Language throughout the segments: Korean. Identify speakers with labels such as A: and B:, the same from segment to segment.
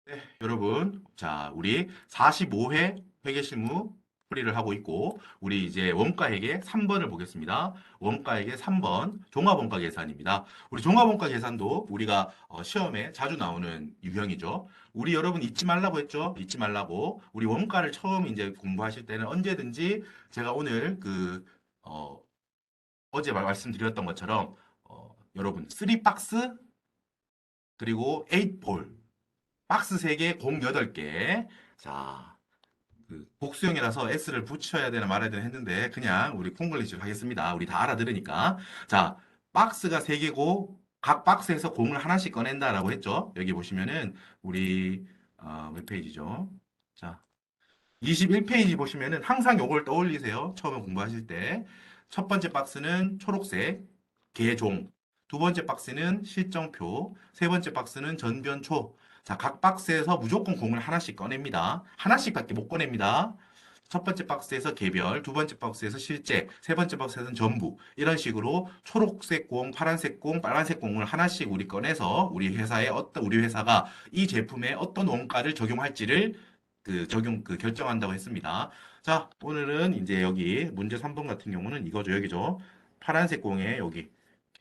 A: 네, 여러분. 자, 우리 45회 회계실무 풀이를 하고 있고, 우리 이제 원가회계 3번을 보겠습니다. 원가회계 3번 종합원가 계산입니다. 우리 종합원가 계산도 우리가 시험에 자주 나오는 유형이죠. 우리 여러분 잊지 말라고 했죠? 잊지 말라고. 우리 원가를 처음 이제 공부하실 때는 언제든지 제가 오늘 어, 어제 말씀드렸던 것처럼 여러분 3박스 그리고 8볼 박스 3개, 공 8개. 자, 복수형이라서 S를 붙여야 되나 말아야 되나 했는데 그냥 우리 콩글리시로 하겠습니다. 우리 다 알아들으니까. 자, 박스가 3개고 각 박스에서 공을 하나씩 꺼낸다라고 했죠. 여기 보시면은 우리 몇 페이지죠? 자, 21페이지 보시면은 항상 요걸 떠올리세요. 처음에 공부하실 때. 첫 번째 박스는 초록색, 개종. 두 번째 박스는 실정표. 세 번째 박스는 전변초. 자, 각 박스에서 무조건 공을 하나씩 꺼냅니다. 하나씩밖에 못 꺼냅니다. 첫 번째 박스에서 개별, 두 번째 박스에서 실제, 세 번째 박스에서는 전부. 이런 식으로 초록색 공, 파란색 공, 빨간색 공을 하나씩 우리 꺼내서 우리 회사가 이 제품에 어떤 원가를 적용할지를 결정한다고 했습니다. 자, 오늘은 이제 여기 문제 3번 같은 경우는 이거죠. 여기죠. 파란색 공에 여기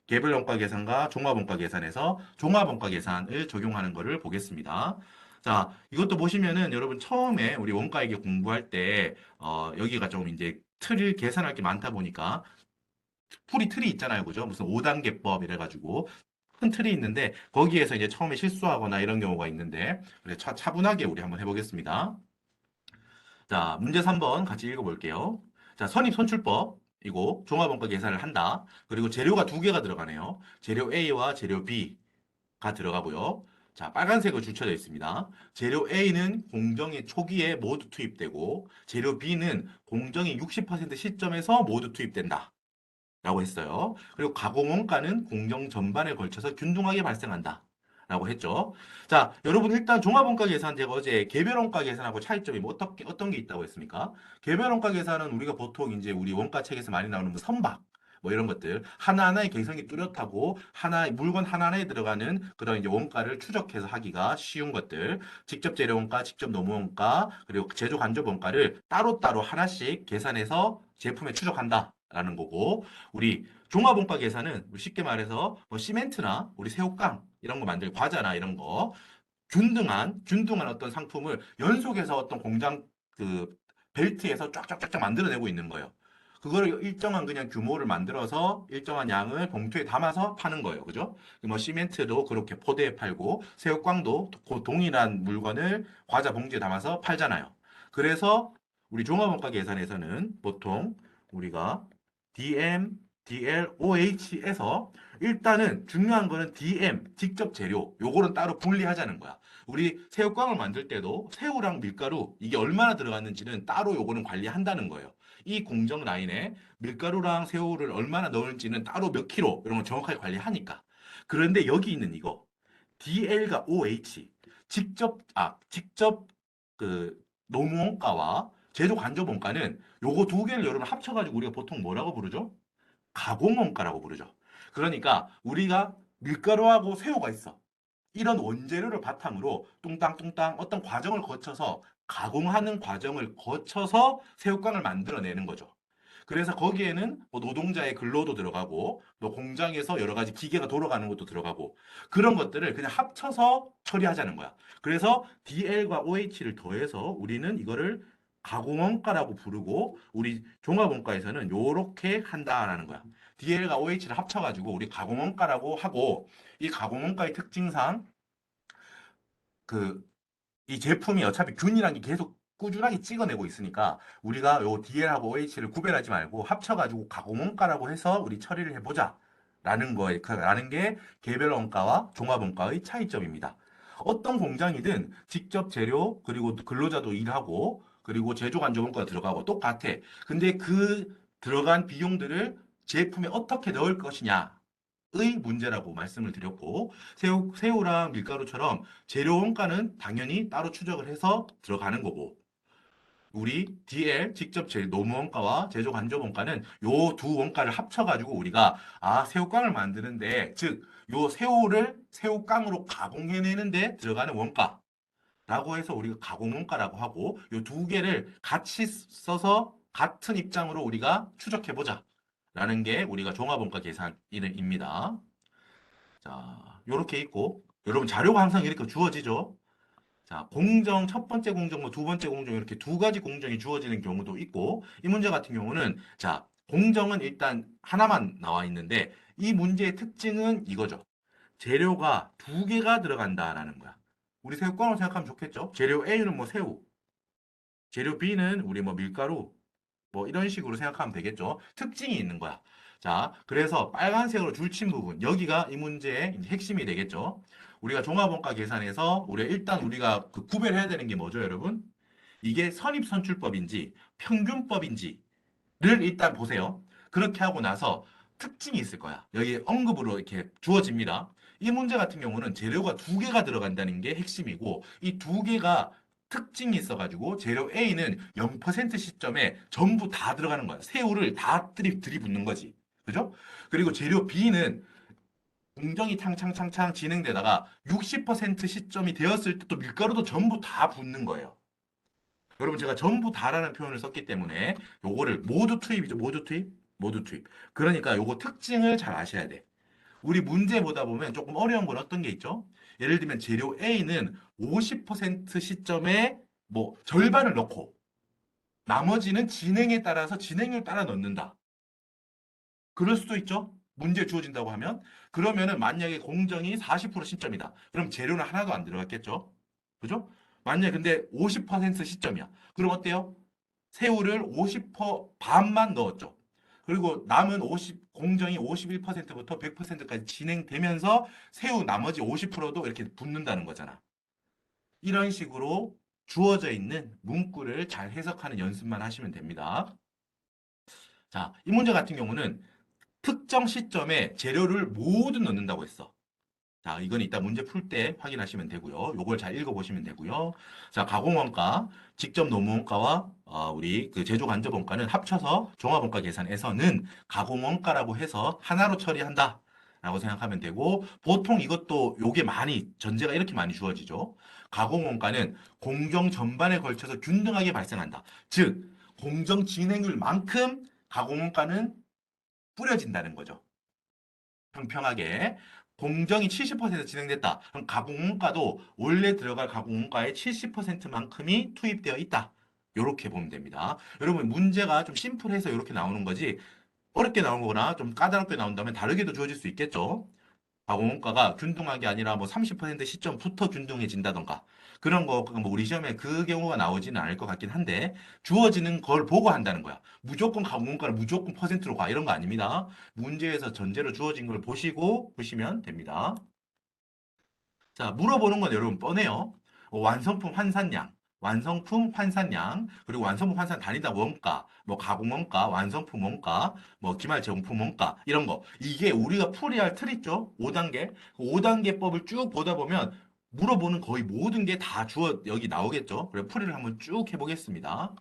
A: 개별 원가 계산과 종합 원가 계산에서 종합 원가 계산을 적용하는 것을 보겠습니다. 자, 이것도 보시면은 여러분 처음에 우리 원가회계 공부할 때 여기가 좀 이제 틀을 계산할 게 많다 보니까 풀이 틀이 있잖아요. 그죠? 무슨 5단계법 이래가지고 큰 틀이 있는데 거기에서 이제 처음에 실수하거나 이런 경우가 있는데 그래 차분하게 우리 한번 해보겠습니다. 자, 문제 3번 같이 읽어볼게요. 자, 선입선출법이고 종합원가 계산을 한다. 그리고 재료가 두 개가 들어가네요. 재료 A와 재료 B가 들어가고요. 자, 빨간색으로 줄쳐져 있습니다. 재료 A는 공정의 초기에 모두 투입되고 재료 B는 공정이 60% 시점에서 모두 투입된다. 라고 했어요. 그리고 가공원가는 공정 전반에 걸쳐서 균등하게 발생한다. 라고 했죠. 자, 여러분 일단 종합원가 계산 제가 어제 개별원가 계산하고 차이점이 뭐 어떤 게 있다고 했습니까? 개별원가 계산은 우리가 보통 이제 우리 원가 책에서 많이 나오는 뭐 선박 뭐 이런 것들 하나하나의 개성이 뚜렷하고 물건 하나하나에 들어가는 그런 이제 원가를 추적해서 하기가 쉬운 것들 직접 재료 원가, 직접 노무 원가 그리고 제조 간접 원가를 따로따로 하나씩 계산해서 제품에 추적한다. 라는 거고 우리 종합원가 계산은 쉽게 말해서 뭐 시멘트나 우리 새우깡 이런 거 만들 과자나 이런 거 균등한 어떤 상품을 연속해서 어떤 공장 그 벨트에서 쫙쫙쫙쫙 만들어내고 있는 거예요. 그거를 일정한 그냥 규모를 만들어서 일정한 양을 봉투에 담아서 파는 거예요. 그죠? 뭐 시멘트도 그렇게 포대에 팔고 새우깡도 그 동일한 물건을 과자 봉지에 담아서 팔잖아요. 그래서 우리 종합원가 계산에서는 보통 우리가 DM, DL, OH에서 일단은 중요한 거는 DM, 직접 재료. 요거는 따로 분리하자는 거야. 우리 새우깡을 만들 때도 새우랑 밀가루 이게 얼마나 들어갔는지는 따로 요거는 관리한다는 거예요. 이 공정 라인에 밀가루랑 새우를 얼마나 넣을지는 따로 몇 킬로 이런 걸 정확하게 관리하니까. 그런데 여기 있는 이거 DL과 OH 직접 노무원가와 제조 간접 원가는 요거 두 개를 여러분 합쳐가지고 우리가 보통 뭐라고 부르죠? 가공원가라고 부르죠. 그러니까 우리가 밀가루하고 새우가 있어. 이런 원재료를 바탕으로 뚱땅뚱땅 어떤 과정을 거쳐서 가공하는 과정을 거쳐서 새우깡을 만들어내는 거죠. 그래서 거기에는 뭐 노동자의 근로도 들어가고 또 공장에서 여러 가지 기계가 돌아가는 것도 들어가고 그런 것들을 그냥 합쳐서 처리하자는 거야. 그래서 DL과 OH를 더해서 우리는 이거를 가공원가라고 부르고 우리 종합원가에서는 요렇게 한다라는 거야. DL과 OH를 합쳐가지고 우리 가공원가라고 하고 이 가공원가의 특징상 그 이 제품이 어차피 균이란 게 계속 꾸준하게 찍어내고 있으니까 우리가 요 DL하고 OH를 구별하지 말고 합쳐가지고 가공원가라고 해서 우리 처리를 해보자. 라는 게 개별 원가와 종합 원가의 차이점입니다. 어떤 공장이든 직접 재료 그리고 근로자도 일하고 그리고 제조 간접 원가가 들어가고 똑같아. 근데 그 들어간 비용들을 제품에 어떻게 넣을 것이냐 의 문제라고 말씀을 드렸고 새우랑 밀가루처럼 재료 원가는 당연히 따로 추적을 해서 들어가는 거고 우리 DL 직접 노무 원가와 제조 간접 원가는 요 두 원가를 합쳐가지고 우리가 새우깡을 만드는데 즉 요 새우를 새우깡으로 가공해내는데 들어가는 원가 라고 해서 우리가 가공원가라고 하고 이 두 개를 같이 써서 같은 입장으로 우리가 추적해보자 라는 게 우리가 종합원가 계산입니다. 자, 요렇게 있고 여러분 자료가 항상 이렇게 주어지죠. 자, 공정, 첫 번째 공정, 뭐 두 번째 공정 이렇게 두 가지 공정이 주어지는 경우도 있고 이 문제 같은 경우는 자, 공정은 일단 하나만 나와 있는데 이 문제의 특징은 이거죠. 재료가 두 개가 들어간다라는 거야. 우리 새우깡으로 생각하면 좋겠죠? 재료 A는 뭐 새우, 재료 B는 우리 뭐 밀가루, 뭐 이런 식으로 생각하면 되겠죠. 특징이 있는 거야. 자, 그래서 빨간색으로 줄친 부분, 여기가 이 문제의 핵심이 되겠죠. 우리가 종합원가 계산에서 일단 우리가 그 구별해야 되는 게 뭐죠, 여러분? 이게 선입선출법인지 평균법인지를 일단 보세요. 그렇게 하고 나서 특징이 있을 거야. 여기 언급으로 이렇게 주어집니다. 이 문제 같은 경우는 재료가 두 개가 들어간다는 게 핵심이고 이 두 개가 특징이 있어가지고 재료 A는 0% 시점에 전부 다 들어가는 거야. 새우를 다 들이붓는 거지. 그죠? 그리고 재료 B는 공정이 탕창창창 진행되다가 60% 시점이 되었을 때 또 밀가루도 전부 다 붓는 거예요. 여러분 제가 전부 다라는 표현을 썼기 때문에 요거를 모두 투입이죠. 모두 투입? 모두 투입. 그러니까 요거 특징을 잘 아셔야 돼. 우리 문제 보다 보면 조금 어려운 건 어떤 게 있죠? 예를 들면 재료 A는 50% 시점에 뭐 절반을 넣고 나머지는 진행에 따라서 진행률 따라 넣는다. 그럴 수도 있죠? 문제 주어진다고 하면. 그러면은 만약에 공정이 40% 시점이다. 그럼 재료는 하나도 안 들어갔겠죠? 그죠? 만약에 근데 50% 시점이야. 그럼 어때요? 새우를 50% 반만 넣었죠. 그리고 남은 공정이 51%부터 100%까지 진행되면서 새우 나머지 50%도 이렇게 붙는다는 거잖아. 이런 식으로 주어져 있는 문구를 잘 해석하는 연습만 하시면 됩니다. 자, 이 문제 같은 경우는 특정 시점에 재료를 모두 넣는다고 했어. 자, 이건 이따 문제 풀 때 확인하시면 되고요. 요걸 잘 읽어보시면 되고요. 자, 가공원가, 직접 노무원가와 우리 그 제조 간접원가는 합쳐서 종합원가 계산에서는 가공원가라고 해서 하나로 처리한다. 라고 생각하면 되고 보통 이것도 요게 많이 전제가 이렇게 많이 주어지죠. 가공원가는 공정 전반에 걸쳐서 균등하게 발생한다. 즉 공정 진행률만큼 가공원가는 뿌려진다는 거죠. 평평하게 공정이 70% 진행됐다. 그럼 가공원가도 원래 들어갈 가공원가의 70%만큼이 투입되어 있다. 이렇게 보면 됩니다. 여러분 문제가 좀 심플해서 이렇게 나오는 거지 어렵게 나온 거나 좀 까다롭게 나온다면 다르게도 주어질 수 있겠죠. 가공원가가 균등하게 아니라 뭐 30% 시점부터 균등해진다던가 그런 거, 뭐 우리 시험에 그 경우가 나오지는 않을 것 같긴 한데 주어지는 걸 보고 한다는 거야. 무조건 가공원가를 무조건 퍼센트로 가 이런 거 아닙니다. 문제에서 전제로 주어진 걸 보시고 보시면 됩니다. 자, 물어보는 건 여러분 뻔해요. 완성품 환산량, 완성품 환산량, 그리고 완성품 환산 단위당 원가, 뭐 가공원가, 완성품 원가, 뭐 기말 제공품 원가 이런 거. 이게 우리가 풀이야 할 틀 있죠? 5단계. 5단계법을 쭉 보다 보면 물어보는 거의 모든 게 다 여기 나오겠죠? 그래서 풀이를 한번 쭉 해보겠습니다.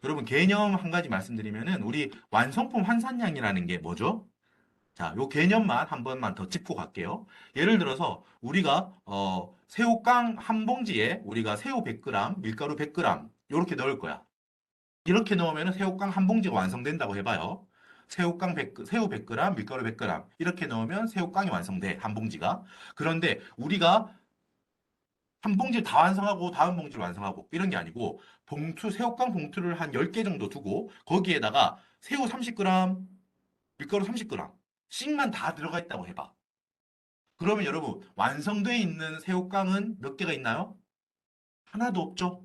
A: 여러분 개념 한 가지 말씀드리면은 우리 완성품 환산량이라는 게 뭐죠? 자, 요 개념만 한 번만 더 짚고 갈게요. 예를 들어서 우리가 새우깡 한 봉지에 우리가 새우 100g, 밀가루 100g 이렇게 넣을 거야. 이렇게 넣으면 새우깡 한 봉지가 완성된다고 해봐요. 새우 100g, 밀가루 100g 이렇게 넣으면 새우깡이 완성돼 한 봉지가. 그런데 우리가 한 봉지를 다 완성하고 다음 봉지를 완성하고 이런 게 아니고 새우깡 봉투를 한 10개 정도 두고 거기에다가 새우 30g, 밀가루 30g 씩만 다 들어가 있다고 해봐. 그러면 여러분 완성돼 있는 새우깡은 몇 개가 있나요? 하나도 없죠.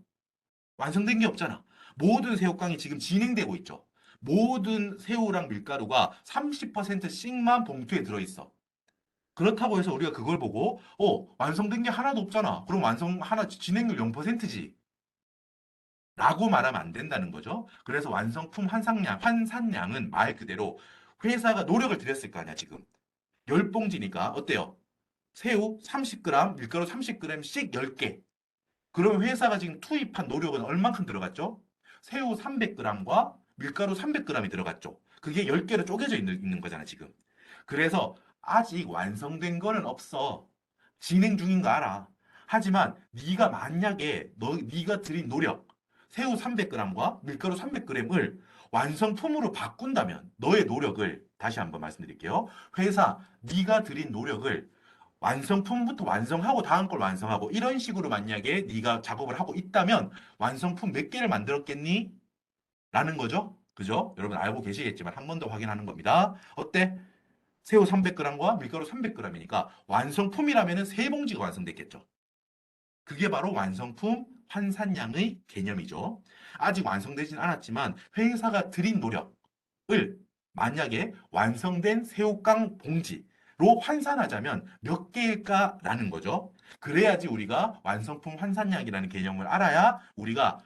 A: 완성된 게 없잖아. 모든 새우깡이 지금 진행되고 있죠. 모든 새우랑 밀가루가 30%씩만 봉투에 들어있어. 그렇다고 해서 우리가 그걸 보고 완성된 게 하나도 없잖아. 그럼 진행률 0%지. 라고 말하면 안 된다는 거죠. 그래서 완성품 환산량은 말 그대로 회사가 노력을 들였을 거 아니야, 지금. 10봉지니까 어때요? 새우 30g, 밀가루 30g씩 10개. 그럼 회사가 지금 투입한 노력은 얼만큼 들어갔죠? 새우 300g과 밀가루 300g이 들어갔죠. 그게 10개로 쪼개져 있는 거잖아, 지금. 그래서 아직 완성된 거는 없어. 진행 중인 거 알아. 하지만 네가 만약에 네가 들인 노력, 새우 300g과 밀가루 300g을 완성품으로 바꾼다면 너의 노력을 다시 한번 말씀드릴게요. 회사 네가 들인 노력을 완성품부터 완성하고 다음 걸 완성하고 이런 식으로 만약에 네가 작업을 하고 있다면 완성품 몇 개를 만들었겠니? 라는 거죠. 그죠? 여러분 알고 계시겠지만 한 번 더 확인하는 겁니다. 어때? 새우 300g과 밀가루 300g이니까 완성품이라면 세 봉지가 완성됐겠죠. 그게 바로 완성품 환산량의 개념이죠. 아직 완성되진 않았지만 회사가 들인 노력을 만약에 완성된 새우깡 봉지로 환산하자면 몇 개일까라는 거죠. 그래야지 우리가 완성품 환산량이라는 개념을 알아야 우리가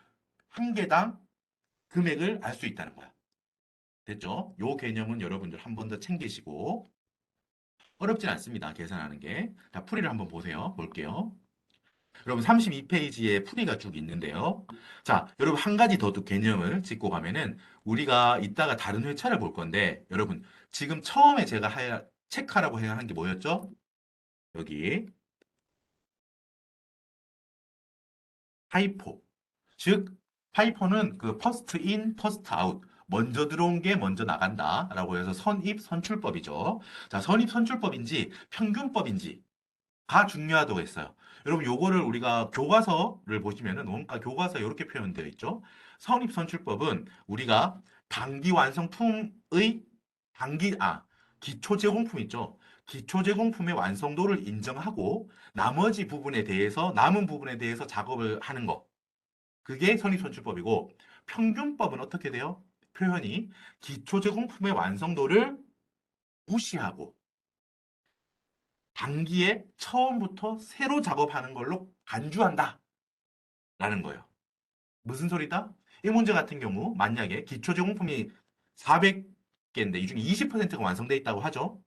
A: 한 개당 금액을 알 수 있다는 거야. 됐죠? 요 개념은 여러분들 한 번 더 챙기시고 어렵진 않습니다. 계산하는 게. 자, 풀이를 한번 보세요. 볼게요. 여러분 32페이지에 풀이가 쭉 있는데요. 자, 여러분 한 가지 더 또 개념을 짚고 가면은 우리가 이따가 다른 회차를 볼 건데 여러분 지금 처음에 제가 체크하라고 해야 하는 게 뭐였죠? 여기 파이포. 즉 파이포는 그 퍼스트 인, 퍼스트 아웃. 먼저 들어온 게 먼저 나간다라고 해서 선입 선출법이죠. 자, 선입 선출법인지 평균법인지 가 중요하다고 했어요. 여러분 요거를 우리가 교과서를 보시면은 원가 교과서 이렇게 표현되어 있죠. 성립선출법은 우리가 단기 완성품의 기초 제공품 있죠. 기초 제공품의 완성도를 인정하고 나머지 부분에 대해서 남은 부분에 대해서 작업을 하는 거. 그게 성립선출법이고 평균법은 어떻게 돼요? 표현이 기초 제공품의 완성도를 무시하고 단기에 처음부터 새로 작업하는 걸로 간주한다. 라는 거예요. 무슨 소리다? 이 문제 같은 경우 만약에 기초 제공품이 400개인데 이 중에 20%가 완성돼 있다고 하죠.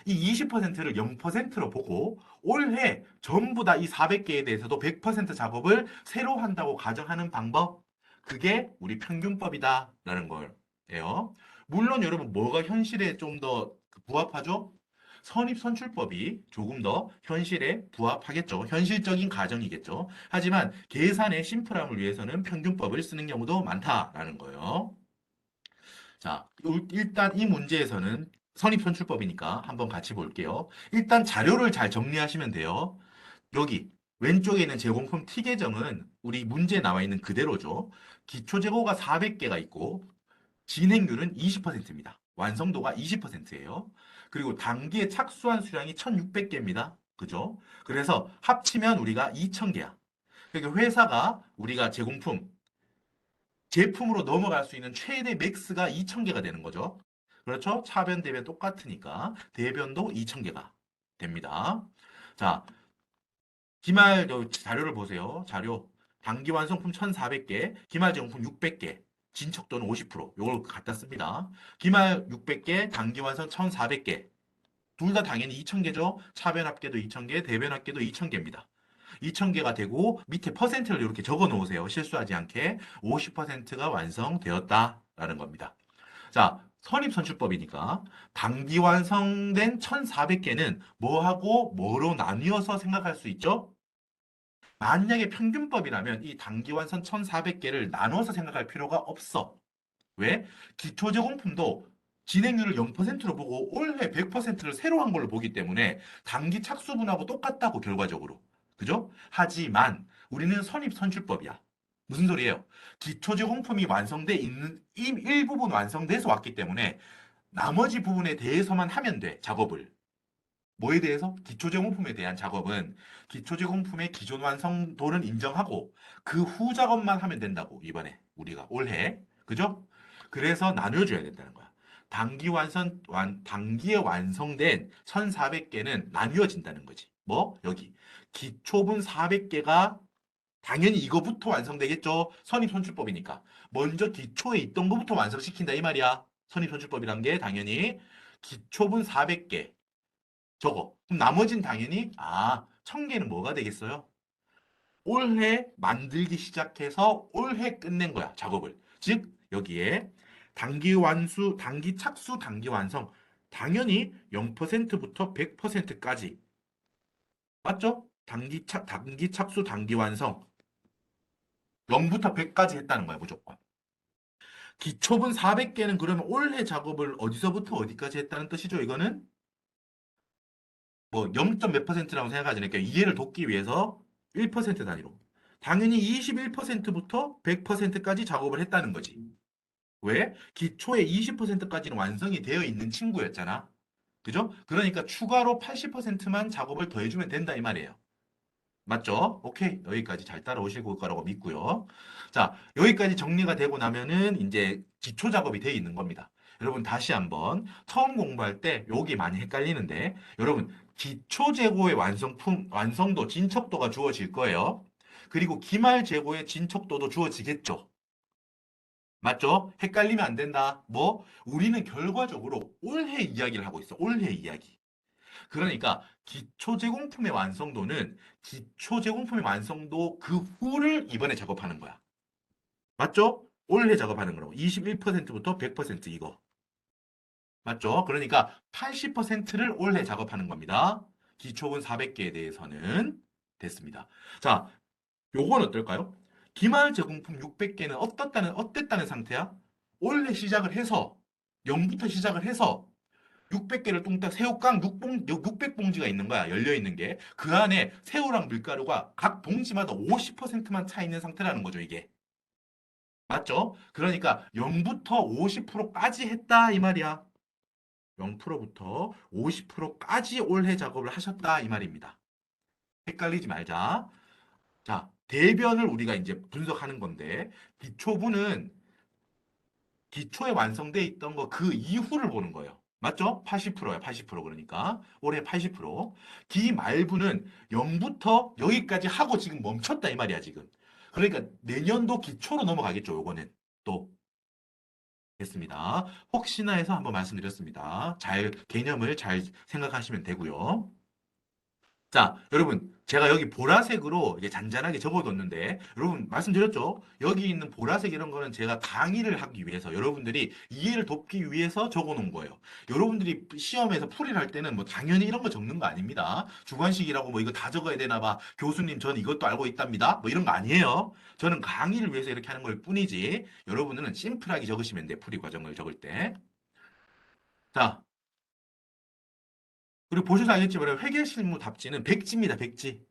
A: 이 20%를 0%로 보고 올해 전부 다 이 400개에 대해서도 100% 작업을 새로 한다고 가정하는 방법. 그게 우리 평균법이다라는 거예요. 물론 여러분 뭐가 현실에 좀 더 부합하죠? 선입선출법이 조금 더 현실에 부합하겠죠. 현실적인 가정이겠죠. 하지만 계산의 심플함을 위해서는 평균법을 쓰는 경우도 많다라는 거예요. 자, 일단 이 문제에서는 선입선출법이니까 한번 같이 볼게요. 일단 자료를 잘 정리하시면 돼요. 여기 왼쪽에 있는 제공품 T 계정은 우리 문제에 나와 있는 그대로죠. 기초 재고가 400개가 있고 진행률은 20%입니다. 완성도가 20%예요. 그리고 단기에 착수한 수량이 1600개입니다. 그죠? 그래서 합치면 우리가 2000개야. 그러니까 회사가 우리가 제품으로 넘어갈 수 있는 최대 맥스가 2000개가 되는 거죠. 그렇죠? 차변, 대변 똑같으니까 대변도 2000개가 됩니다. 자, 기말 자료를 보세요. 자료. 단기 완성품 1400개, 기말 제공품 600개, 진척도는 50%. 이걸 갖다 씁니다. 기말 600개, 단기 완성 1400개. 둘 다 당연히 2000개죠. 차변 합계도 2000개, 대변 합계도 2000개입니다. 2000개가 되고 밑에 퍼센트를 이렇게 적어 놓으세요. 실수하지 않게 50%가 완성되었다라는 겁니다. 자, 선입선출법이니까 단기 완성된 1400개는 뭐하고 뭐로 나뉘어서 생각할 수 있죠? 만약에 평균법이라면 이 단기완선 1400개를 나눠서 생각할 필요가 없어. 왜? 기초제공품도 진행률을 0%로 보고 올해 100%를 새로 한 걸로 보기 때문에 단기 착수분하고 똑같다고 결과적으로. 그죠? 하지만 우리는 선입선출법이야. 무슨 소리예요? 기초제공품이 완성돼 있는 일부분 완성돼서 왔기 때문에 나머지 부분에 대해서만 하면 돼, 작업을. 뭐에 대해서? 기초제공품에 대한 작업은 기초제공품의 기존 완성도는 인정하고 그 후 작업만 하면 된다고 이번에 우리가 올해 그죠? 그래서 나눠줘야 된다는 거야. 단기에 완성된 1400개는 나뉘어진다는 거지. 뭐? 여기 기초분 400개가 당연히 이거부터 완성되겠죠. 선입선출법이니까. 먼저 기초에 있던 것부터 완성시킨다 이 말이야. 선입선출법이란 게 당연히 기초분 400개 저거. 그럼 나머진 당연히 1000개는 뭐가 되겠어요? 올해 만들기 시작해서 올해 끝낸 거야, 작업을. 즉 여기에 단기 완수, 단기 착수, 단기 완성. 당연히 0%부터 100%까지. 맞죠? 단기 착수, 단기 완성. 0부터 100까지 했다는 거야, 무조건. 기초분 400개는 그러면 올해 작업을 어디서부터 어디까지 했다는 뜻이죠, 이거는? 뭐 0. 몇 퍼센트라고 생각하지 않을게요. 이해를 돕기 위해서 1% 단위로. 당연히 21%부터 100%까지 작업을 했다는 거지. 왜? 기초의 20%까지는 완성이 되어 있는 친구였잖아. 그죠? 그러니까 추가로 80%만 작업을 더해주면 된다 이 말이에요. 맞죠? 오케이. 여기까지 잘 따라오실 거라고 믿고요. 자, 여기까지 정리가 되고 나면은 이제 기초 작업이 되어 있는 겁니다. 여러분 다시 한번 처음 공부할 때 여기 많이 헷갈리는데 여러분 기초 재고의 완성도, 진척도가 주어질 거예요. 그리고 기말 재고의 진척도도 주어지겠죠. 맞죠? 헷갈리면 안 된다. 뭐? 우리는 결과적으로 올해 이야기를 하고 있어. 올해 이야기. 그러니까 기초 제공품의 완성도는 기초 제공품의 완성도 그 후를 이번에 작업하는 거야. 맞죠? 올해 작업하는 거라고. 21%부터 100% 이거. 맞죠? 그러니까 80%를 올해 작업하는 겁니다. 기초분 400개에 대해서는 됐습니다. 자, 요건 어떨까요? 기말 제공품 600개는 어땠다는 상태야? 올해 시작을 해서 0부터 시작을 해서 600개를 뚱딱 새우깡 600봉지가 있는 거야. 열려 있는 게. 그 안에 새우랑 밀가루가 각 봉지마다 50%만 차 있는 상태라는 거죠, 이게. 맞죠? 그러니까 0부터 50%까지 했다 이 말이야. 0%부터 50%까지 올해 작업을 하셨다 이 말입니다. 헷갈리지 말자. 자, 대변을 우리가 이제 분석하는 건데 기초부는 기초에 완성돼 있던 거 그 이후를 보는 거예요. 맞죠? 80%야, 80% 그러니까. 올해 80%. 기말부는 0부터 여기까지 하고 지금 멈췄다 이 말이야, 지금. 그러니까 내년도 기초로 넘어가겠죠, 요거는. 또. 됐습니다. 혹시나 해서 한번 말씀드렸습니다. 개념을 잘 생각하시면 되고요. 자, 여러분, 제가 여기 보라색으로 이게 잔잔하게 적어뒀는데, 여러분, 말씀드렸죠? 여기 있는 보라색 이런 거는 제가 강의를 하기 위해서, 여러분들이 이해를 돕기 위해서 적어놓은 거예요. 여러분들이 시험에서 풀이를 할 때는 뭐 당연히 이런 거 적는 거 아닙니다. 주관식이라고 뭐 이거 다 적어야 되나 봐. 교수님, 전 이것도 알고 있답니다. 뭐 이런 거 아니에요. 저는 강의를 위해서 이렇게 하는 걸 뿐이지, 여러분들은 심플하게 적으시면 돼, 풀이 과정을 적을 때. 자, 그리고 보셔서 알겠지만 회계실무 답지는 백지입니다. 백지.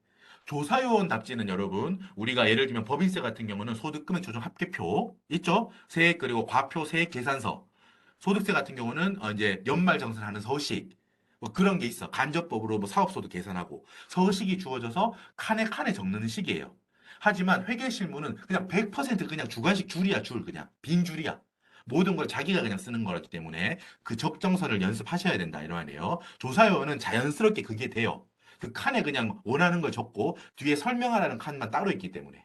A: 조사요원 답지는 여러분 우리가 예를 들면 법인세 같은 경우는 소득금액 조정 합계표 있죠? 세액 그리고 과표 세액 계산서. 소득세 같은 경우는 이제 연말정산하는 서식. 뭐 그런 게 있어. 간접법으로 뭐 사업소득 계산하고 서식이 주어져서 칸에 칸에 적는 식이에요. 하지만 회계실무는 그냥 100% 그냥 주관식 줄이야 줄 그냥 빈 줄이야. 모든 걸 자기가 그냥 쓰는 거기 때문에 그 적정선을 연습하셔야 된다 이러네요. 조사요원은 자연스럽게 그게 돼요. 그 칸에 그냥 원하는 걸 적고 뒤에 설명하라는 칸만 따로 있기 때문에.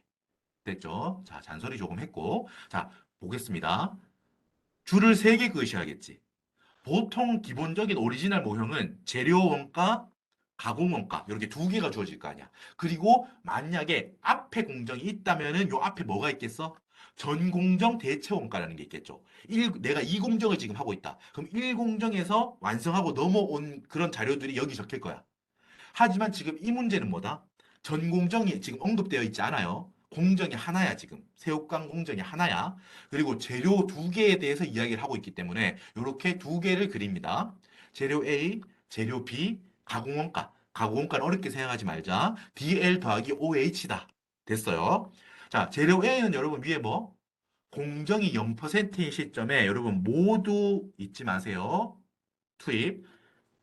A: 됐죠? 자, 잔소리 조금 했고. 자, 보겠습니다. 줄을 3개 그으셔야겠지. 보통 기본적인 오리지널 모형은 재료 원가, 가공 원가 이렇게 2개가 주어질 거 아니야. 그리고 만약에 앞에 공정이 있다면은 요 앞에 뭐가 있겠어? 전 공정 대체 원가라는 게 있겠죠. 내가 이 공정을 지금 하고 있다. 그럼 1공정에서 완성하고 넘어온 그런 자료들이 여기 적힐 거야. 하지만 지금 이 문제는 뭐다? 전 공정이 지금 언급되어 있지 않아요. 공정이 하나야, 지금. 새우깡 공정이 하나야. 그리고 재료 2개에 대해서 이야기를 하고 있기 때문에 이렇게 2개를 그립니다. 재료 A, 재료 B, 가공원가. 가공원가는 어렵게 생각하지 말자. DL 더하기 OH다. 됐어요. 자, 재료 A는 여러분 위에 뭐? 공정이 0%인 시점에 여러분 모두 잊지 마세요. 투입.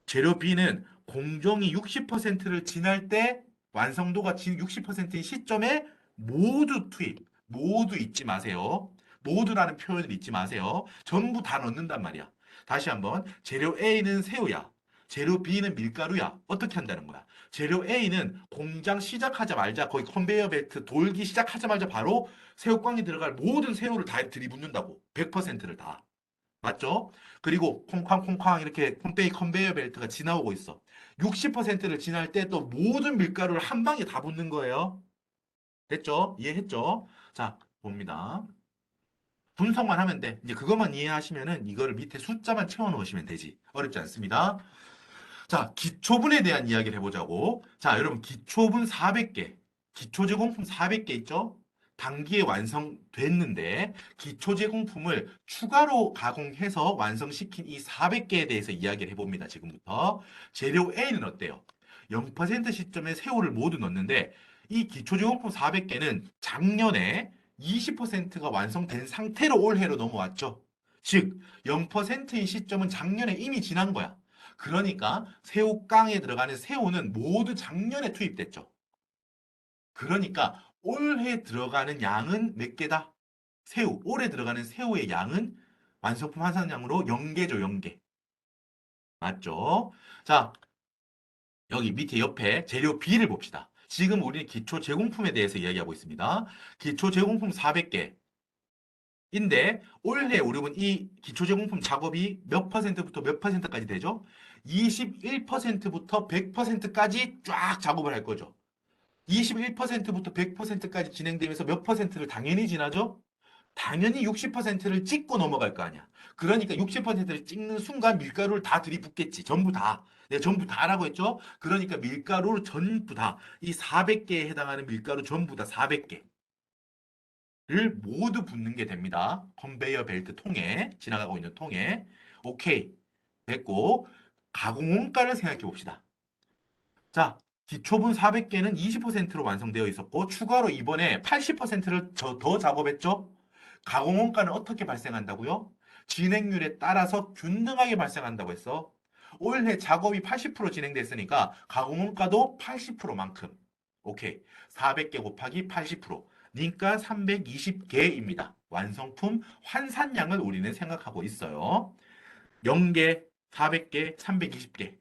A: 재료 B는 공정이 60%를 지날 때 완성도가 지금 60%인 시점에 모두 투입, 모두 잊지 마세요. 모두라는 표현을 잊지 마세요. 전부 다 넣는단 말이야. 다시 한번 재료 A는 새우야. 재료 B는 밀가루야. 어떻게 한다는 거야? 재료 A는 공장 시작하자마자 거의 컨베이어 벨트 돌기 시작하자마자 바로 새우깡이 들어갈 모든 새우를 다 들이붓는다고. 100%를 다. 맞죠? 그리고 콩쾅콩쾅 이렇게 컨베이어 벨트가 지나오고 있어. 60%를 지날 때 또 모든 밀가루를 한 방에 다 붓는 거예요. 됐죠? 이해했죠? 자, 봅니다. 분석만 하면 돼. 이제 그것만 이해하시면은 이거를 밑에 숫자만 채워 넣으시면 되지. 어렵지 않습니다. 자, 기초분에 대한 이야기를 해보자고. 자, 여러분, 기초분 400개, 기초제공품 400개 있죠? 단기에 완성됐는데, 기초제공품을 추가로 가공해서 완성시킨 이 400개에 대해서 이야기를 해봅니다, 지금부터. 재료 A는 어때요? 0% 시점에 새우를 모두 넣었는데, 이 기초제공품 400개는 작년에 20%가 완성된 상태로 올해로 넘어왔죠. 즉, 0%인 시점은 작년에 이미 지난 거야. 그러니까 새우깡에 들어가는 새우는 모두 작년에 투입됐죠. 그러니까 올해 들어가는 양은 몇 개다? 새우. 올해 들어가는 새우의 양은 완성품 환산량으로 0개죠, 0개. 맞죠? 자, 여기 밑에 옆에 재료 B를 봅시다. 지금 우리는 기초 제공품에 대해서 이야기하고 있습니다. 기초 제공품 400개. 인데 올해 우리는 이 기초제공품 작업이 몇 퍼센트부터 몇 퍼센트까지 되죠? 21%부터 100%까지 쫙 작업을 할 거죠. 21%부터 100%까지 진행되면서 몇 퍼센트를 당연히 지나죠? 당연히 60%를 찍고 넘어갈 거 아니야. 그러니까 60%를 찍는 순간 밀가루를 다 들이붓겠지. 전부 다. 내가 전부 다라고 했죠? 그러니까 밀가루를 전부 다. 이 400개에 해당하는 밀가루 전부 다 400개. 를 모두 붓는 게 됩니다. 컨베이어 벨트 통에 지나가고 있는 통에 오케이 됐고 가공 원가를 생각해 봅시다. 자, 기초분 400개는 20%로 완성되어 있었고 추가로 이번에 80%를 더 작업했죠. 가공 원가는 어떻게 발생한다고요? 진행률에 따라서 균등하게 발생한다고 했어. 올해 작업이 80% 진행됐으니까 가공 원가도 80%만큼. 오케이. 400개 곱하기 80%. 니까 320개입니다. 완성품 환산량을 우리는 생각하고 있어요. 0개, 400개, 320개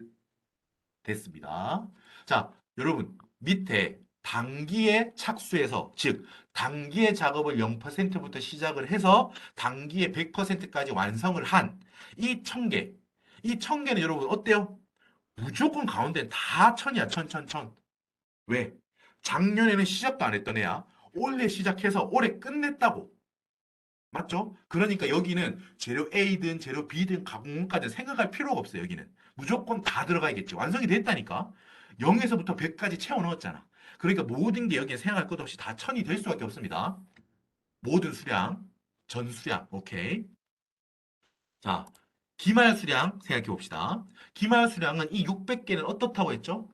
A: 됐습니다. 자, 여러분 밑에 단기에 착수해서 즉 단기의 작업을 0%부터 시작을 해서 단기에 100%까지 완성을 한 이 1000개. 이 1000개는 여러분 어때요? 무조건 가운데 다 천이야. 천. 왜? 작년에는 시작도 안 했던 애야. 올해 시작해서 올해 끝냈다고. 맞죠? 그러니까 여기는 재료 A든 재료 B든 가공까지 생각할 필요가 없어요. 여기는. 무조건 다 들어가야겠지. 완성이 됐다니까. 0에서부터 100까지 채워 넣었잖아. 그러니까 모든 게 여기에 생각할 것 없이 다 천이 될 수밖에 없습니다. 모든 수량, 전 수량, 오케이. 자, 기말 수량 생각해 봅시다. 기말 수량은 이 600개는 어떻다고 했죠?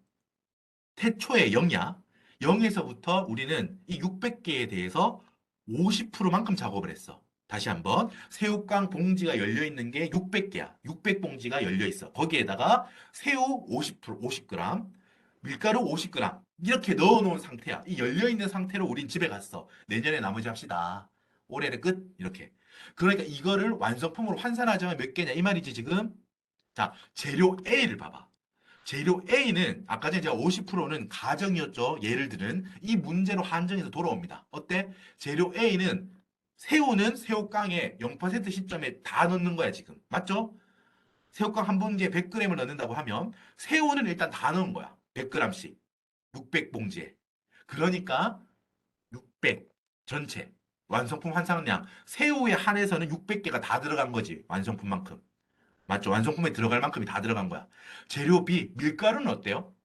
A: 태초에 0이야. 0에서부터 우리는 이 600개에 대해서 50%만큼 작업을 했어. 다시 한번 새우깡 봉지가 열려 있는 게 600개야. 600봉지가 열려 있어. 거기에다가 새우 50%, 50g, 밀가루 50g 이렇게 넣어 놓은 상태야. 이 열려 있는 상태로 우린 집에 갔어. 내년에 나머지 합시다. 올해는 끝. 이렇게. 그러니까 이거를 완성품으로 환산하자면 몇 개냐 이 말이지 지금. 자, 재료 A를 봐봐. 재료 A는 아까 전에 제가 50%는 가정이었죠. 예를 들은 이 문제로 한정해서 돌아옵니다. 어때? 재료 A는 새우는 새우깡에 0% 시점에 다 넣는 거야, 지금. 맞죠? 새우깡 한 봉지에 100g을 넣는다고 하면 새우는 일단 다 넣은 거야. 100g씩. 600봉지에. 그러니까 600 전체. 완성품 환상량. 새우에 한해서는 600개가 다 들어간 거지. 완성품만큼. 맞죠? 완성품에 들어갈 만큼이 다 들어간 거야. 재료 B, 밀가루는 어때요?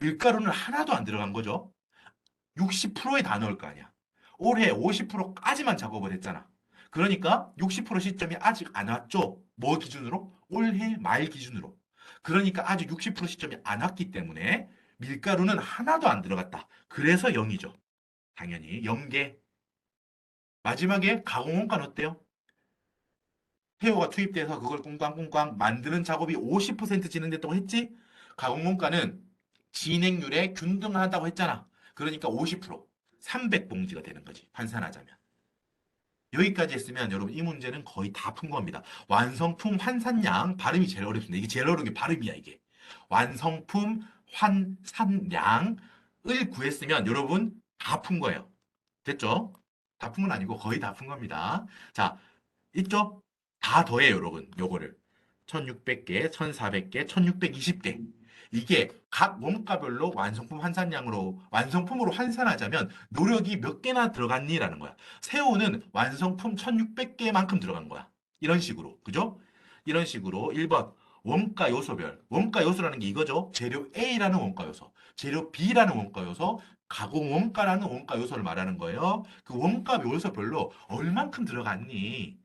A: 밀가루는 하나도 안 들어간 거죠. 60%에 다 넣을 거 아니야. 올해 50%까지만 작업을 했잖아. 그러니까 60% 시점이 아직 안 왔죠. 뭐 기준으로? 올해 말 기준으로. 그러니까 아직 60% 시점이 안 왔기 때문에 밀가루는 하나도 안 들어갔다. 그래서 0이죠. 당연히 0개. 마지막에 가공원가는 어때요? 헤어가 투입돼서 그걸 꽁꽝꽁꽝 만드는 작업이 50% 진행됐다고 했지? 가공원가는 진행률에 균등하다고 했잖아. 그러니까 50%, 300봉지가 되는 거지. 환산하자면. 여기까지 했으면 여러분 이 문제는 거의 다 푼 겁니다. 완성품 환산량 발음이 제일 어렵습니다. 이게 제일 어려운 게 발음이야 이게. 완성품 환산량을 구했으면 여러분 다 푼 거예요. 됐죠? 다 푼 건 아니고 거의 다 푼 겁니다. 자, 있죠? 다 더해요, 여러분. 요거를. 1600개, 1400개, 1620개. 이게 각 원가별로 완성품 환산량으로, 완성품으로 환산하자면 노력이 몇 개나 들어갔니라는 거야. 새우는 완성품 1600개만큼 들어간 거야. 이런 식으로. 그죠? 이런 식으로 1번 원가 요소별, 원가 요소라는 게 이거죠. 재료 A라는 원가 요소, 재료 B라는 원가 요소, 가공 원가라는 원가 요소를 말하는 거예요. 그 원가 요소별로 얼만큼 들어갔니?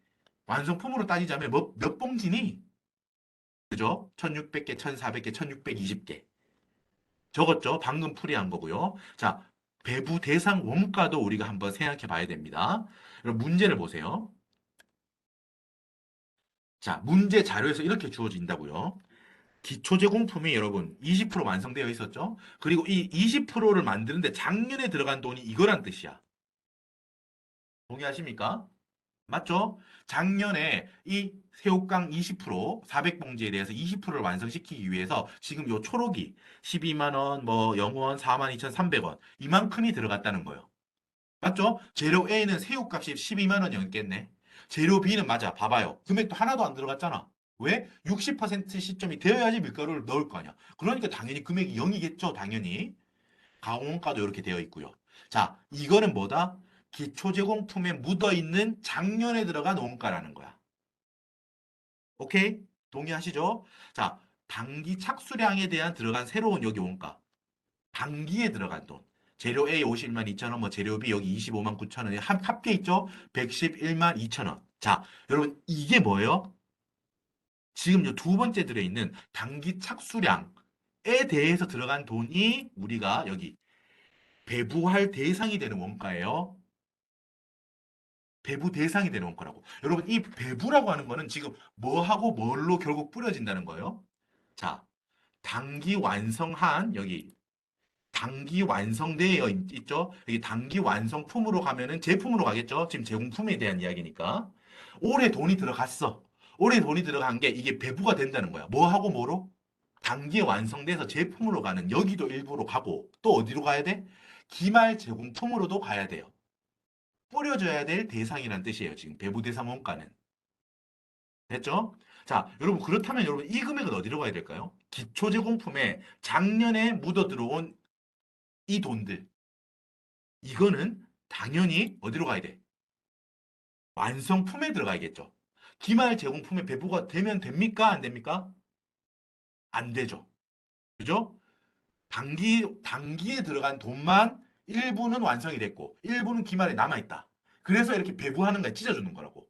A: 완성품으로 따지자면 몇 봉지니? 그죠? 1600개, 1400개, 1620개. 적었죠? 방금 풀이한 거고요. 자, 배부 대상 원가도 우리가 한번 생각해 봐야 됩니다. 그럼 문제를 보세요. 자, 문제 자료에서 이렇게 주어진다고요. 기초 제공품이 여러분 20% 완성되어 있었죠? 그리고 이 20%를 만드는데 작년에 들어간 돈이 이거란 뜻이야. 동의하십니까? 맞죠? 작년에 이 새우깡 20%, 400봉지에 대해서 20%를 완성시키기 위해서 지금 요 초록이 12만 원, 뭐 0원, 42,300원 이만큼이 들어갔다는 거예요. 맞죠? 재료 A는 새우값이 12만 원이었겠네. 재료 B는 맞아. 봐봐요. 금액도 하나도 안 들어갔잖아. 왜? 60% 시점이 되어야지 밀가루를 넣을 거 아니야. 그러니까 당연히 금액이 0이겠죠. 당연히. 가공원가도 이렇게 되어 있고요. 자, 이거는 뭐다? 기초 제공품에 묻어있는 작년에 들어간 원가라는 거야. 오케이? 동의하시죠? 자, 당기 착수량에 대한 들어간 새로운 여기 원가. 당기에 들어간 돈. 재료 A 51만 2천 원, 뭐 재료 B 여기 25만 9천 원에 합계 있죠? 111만 2천 원. 자, 여러분 이게 뭐예요? 지금 요 두 번째 들어있는 당기 착수량에 대해서 들어간 돈이 우리가 여기 배부할 대상이 되는 원가예요. 배부 대상이 되는 원가라고. 여러분 이 배부라고 하는 거는 지금 뭐하고 뭘로 결국 뿌려진다는 거예요. 자, 당기 완성한 여기 단기 완성되어 있죠. 여기 단기 완성품으로 가면은 제품으로 가겠죠. 지금 제공품에 대한 이야기니까. 올해 돈이 들어갔어. 올해 돈이 들어간 게 이게 배부가 된다는 거야. 뭐하고 뭐로? 단기에 완성돼서 제품으로 가는 여기도 일부로 가고 또 어디로 가야 돼? 기말 제공품으로도 가야 돼요. 뿌려줘야 될 대상이란 뜻이에요. 지금 배부 대상 원가는. 됐죠? 자, 여러분 그렇다면 여러분 이 금액은 어디로 가야 될까요? 기초 제공품에 작년에 묻어 들어온 이 돈들. 이거는 당연히 어디로 가야 돼? 완성품에 들어가야겠죠. 기말 제공품에 배부가 되면 됩니까? 안 됩니까? 안 되죠. 그죠? 단기에 들어간 돈만 일부는 완성이 됐고, 일부는 기말에 남아있다. 그래서 이렇게 배부하는 거에 찢어주는 거라고.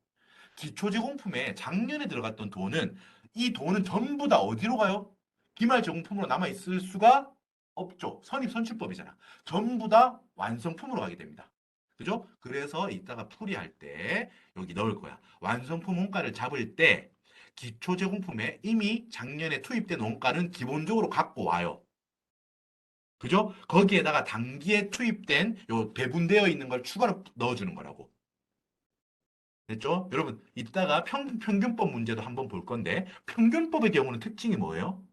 A: 기초 제공품에 작년에 들어갔던 돈은 이 돈은 전부 다 어디로 가요? 기말 제공품으로 남아있을 수가 없죠. 선입선출법이잖아. 전부 다 완성품으로 가게 됩니다. 그죠? 그래서 이따가 풀이할 때 여기 넣을 거야. 완성품 원가를 잡을 때 기초 제공품에 이미 작년에 투입된 원가는 기본적으로 갖고 와요. 그죠? 거기에다가 단기에 투입된 요 배분되어 있는 걸 추가로 넣어주는 거라고. 됐죠? 여러분, 이따가 평균법 문제도 한번 볼 건데, 평균법의 경우는 특징이 뭐예요?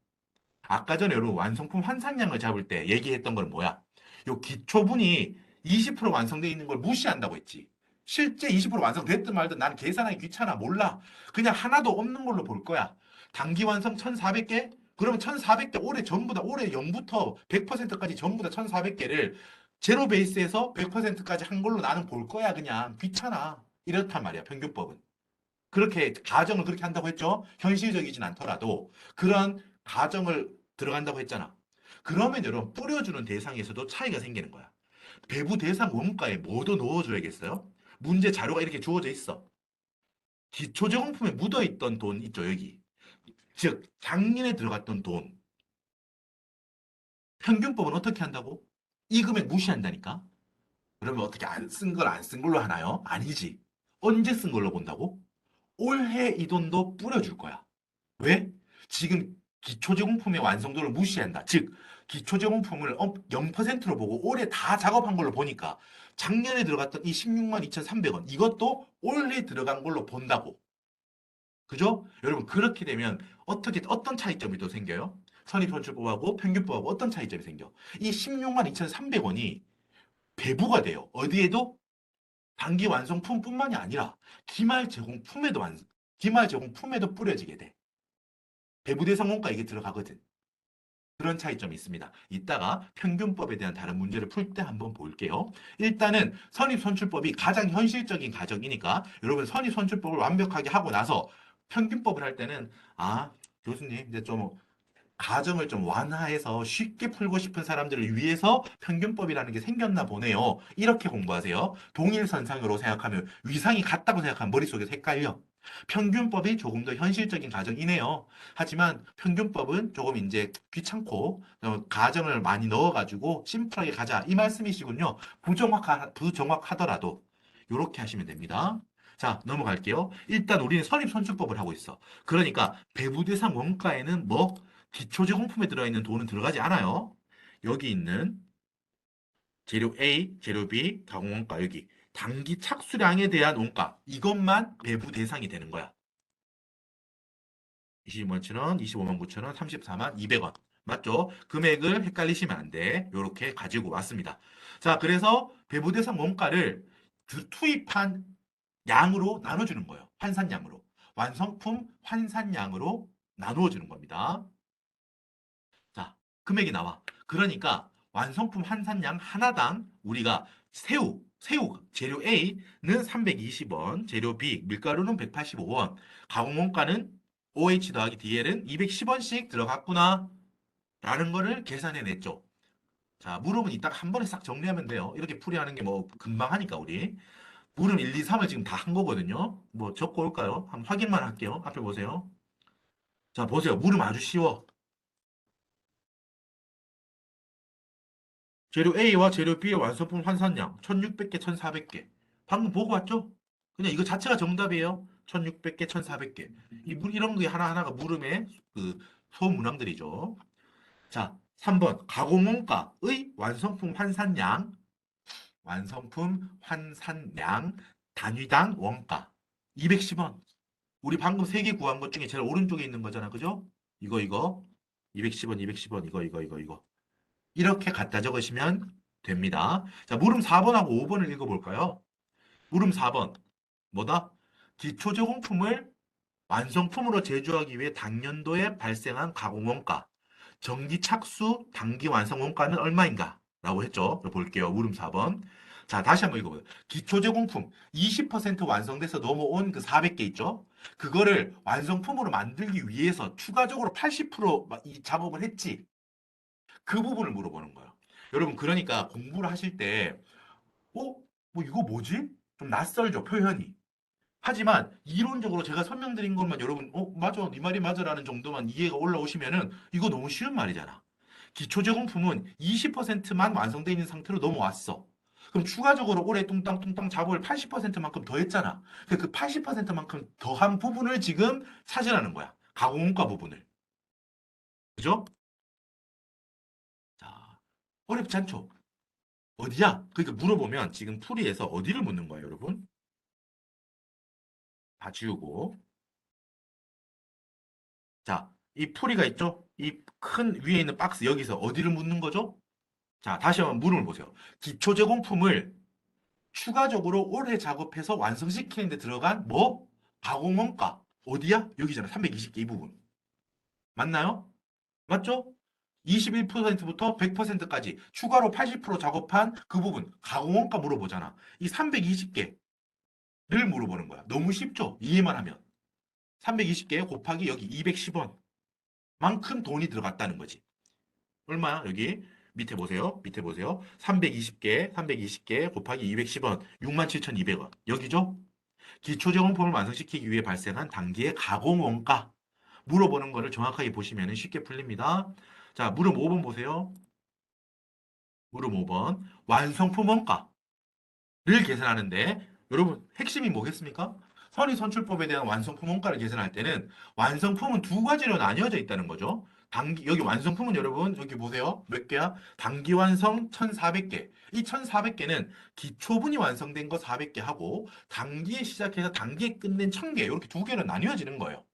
A: 아까 전에 여러분 완성품 환산량을 잡을 때 얘기했던 건 뭐야? 요 기초분이 20% 완성되어 있는 걸 무시한다고 했지. 실제 20% 완성됐든 말든 나는 계산하기 귀찮아. 몰라. 그냥 하나도 없는 걸로 볼 거야. 단기 완성 1,400개? 그러면 1,400개 올해 전부 다 올해 0부터 100%까지 전부 다 1,400개를 제로 베이스에서 100%까지 한 걸로 나는 볼 거야. 그냥 귀찮아. 이렇단 말이야. 평균법은. 그렇게 가정을 그렇게 한다고 했죠. 현실적이진 않더라도 그런 가정을 들어간다고 했잖아. 그러면 여러분 뿌려주는 대상에서도 차이가 생기는 거야. 배부 대상 원가에 뭐도 넣어줘야겠어요? 문제 자료가 이렇게 주어져 있어. 기초제공품에 묻어있던 돈 있죠, 여기. 즉, 작년에 들어갔던 돈. 평균법은 어떻게 한다고? 이 금액 무시한다니까? 그러면 어떻게 안 쓴 걸 안 쓴 걸로 하나요? 아니지. 언제 쓴 걸로 본다고? 올해 이 돈도 뿌려줄 거야. 왜? 지금 기초제공품의 완성도를 무시한다. 즉, 기초제공품을 0%로 보고 올해 다 작업한 걸로 보니까 작년에 들어갔던 이 16만 2,300원 이것도 올해 들어간 걸로 본다고. 그죠? 여러분 그렇게 되면 어떤 차이점이 또 생겨요? 선입선출법하고 평균법하고 어떤 차이점이 생겨? 이 16만 2,300원이 배부가 돼요. 어디에도 단기 완성품뿐만이 아니라 기말 제공품에도 뿌려지게 돼. 배부대상 원가 이게 들어가거든. 그런 차이점이 있습니다. 이따가 평균법에 대한 다른 문제를 풀 때 한번 볼게요. 일단은 선입선출법이 가장 현실적인 가정이니까 여러분 선입선출법을 완벽하게 하고 나서 평균법을 할 때는 교수님, 이제 좀 가정을 좀 완화해서 쉽게 풀고 싶은 사람들을 위해서 평균법이라는 게 생겼나 보네요. 이렇게 공부하세요. 동일선상으로 생각하면 위상이 같다고 생각하면 머릿속에서 헷갈려. 평균법이 조금 더 현실적인 가정이네요. 하지만 평균법은 조금 이제 귀찮고 가정을 많이 넣어가지고 심플하게 가자 이 말씀이시군요. 부정확하더라도 이렇게 하시면 됩니다. 자, 넘어갈게요. 일단 우리는 선입선출법을 하고 있어. 그러니까 배부대상 원가에는 뭐 기초제공품에 들어있는 돈은 들어가지 않아요. 여기 있는 재료 A, 재료 B, 가공원가 여기 단기 착수량에 대한 원가 이것만 배부 대상이 되는 거야. 22만 7천 25만 9천 원, 34만 200원. 맞죠? 금액을 헷갈리시면 안 돼. 이렇게 가지고 왔습니다. 자, 그래서 배부 대상 원가를 투입한 양으로 나눠주는 거예요. 환산량으로. 완성품 환산량으로 나누어 주는 겁니다. 자, 금액이 나와. 그러니까 완성품 한산량 하나당 우리가 새우 재료 A는 320원, 재료 B 밀가루는 185원, 가공원가는 OH 더하기 DL은 210원씩 들어갔구나 라는 거를 계산해 냈죠. 자, 물음은 이따 한 번에 싹 정리하면 돼요. 이렇게 풀이하는 게 뭐 금방 하니까 우리. 물음 1, 2, 3을 지금 다 한 거거든요. 뭐 적고 올까요? 한번 확인만 할게요. 앞에 보세요. 자, 보세요. 물음 아주 쉬워. 재료 A와 재료 B의 완성품 환산량 1600개, 1400개. 방금 보고 왔죠? 그냥 이거 자체가 정답이에요. 1600개, 1400개. 이런 게 하나하나가 물음의 그 소문항들이죠. 자, 3번. 가공원가의 완성품 환산량 단위당 원가. 210원. 우리 방금 세 개 구한 것 중에 제일 오른쪽에 있는 거잖아. 그죠? 이거. 210원, 210원, 이거. 이렇게 갖다 적으시면 됩니다. 자, 물음 4번하고 5번을 읽어볼까요? 물음 4번. 뭐다? 기초제공품을 완성품으로 제조하기 위해 당년도에 발생한 가공원가, 정기 착수, 단기 완성 원가는 얼마인가? 라고 했죠. 볼게요. 물음 4번. 자, 다시 한번 읽어보세요. 기초제공품 20% 완성돼서 넘어온 그 400개 있죠? 그거를 완성품으로 만들기 위해서 추가적으로 80%이 작업을 했지. 그 부분을 물어보는 거예요. 여러분, 그러니까 공부를 하실 때, 뭐 이거 뭐지? 좀 낯설죠, 표현이. 하지만 이론적으로 제가 설명드린 것만 여러분, 맞아, 네 말이 맞아라는 정도만 이해가 올라오시면은 이거 너무 쉬운 말이잖아. 기초 제공품은 20%만 완성되어 있는 상태로 넘어왔어. 그럼 추가적으로 올해 뚱땅뚱땅 작업을 80%만큼 더 했잖아. 그 80%만큼 더한 부분을 지금 찾으라는 거야. 가공원가 부분을. 그죠? 자, 어렵지 않죠? 어디야? 그러니까 물어보면 지금 풀이에서 어디를 묻는 거예요, 여러분? 다 지우고. 자, 이 풀이가 있죠? 이 큰 위에 있는 박스 여기서 어디를 묻는 거죠? 자, 다시 한번 물음을 보세요. 기초 제공품을 추가적으로 올해 작업해서 완성시키는 데 들어간 뭐? 가공원가. 어디야? 여기잖아. 320개 이 부분. 맞나요? 맞죠? 21%부터 100%까지 추가로 80% 작업한 그 부분 가공원가 물어보잖아. 이 320개 를 물어보는 거야. 너무 쉽죠? 이해만 하면. 320개 곱하기 여기 210원. 만큼 돈이 들어갔다는 거지. 얼마야? 여기 밑에 보세요. 밑에 보세요. 320개 곱하기 210원. 67,200원. 여기죠? 기초제공품을 완성시키기 위해 발생한 단기의 가공 원가. 물어보는 거를 정확하게 보시면 쉽게 풀립니다. 자, 물음 5번 보세요. 물음 5번. 완성품 원가. 를 계산하는데 여러분 핵심이 뭐겠습니까? 선의선출법에 대한 완성품 원가를 계산할 때는 완성품은 두 가지로 나뉘어져 있다는 거죠. 단기 여기 완성품은 여러분 여기 보세요. 몇 개야? 단기 완성 1,400개. 이 1,400개는 기초분이 완성된 거 400개 하고 단기에 시작해서 단기에 끝낸 1,000개 이렇게 두 개로 나뉘어지는 거예요.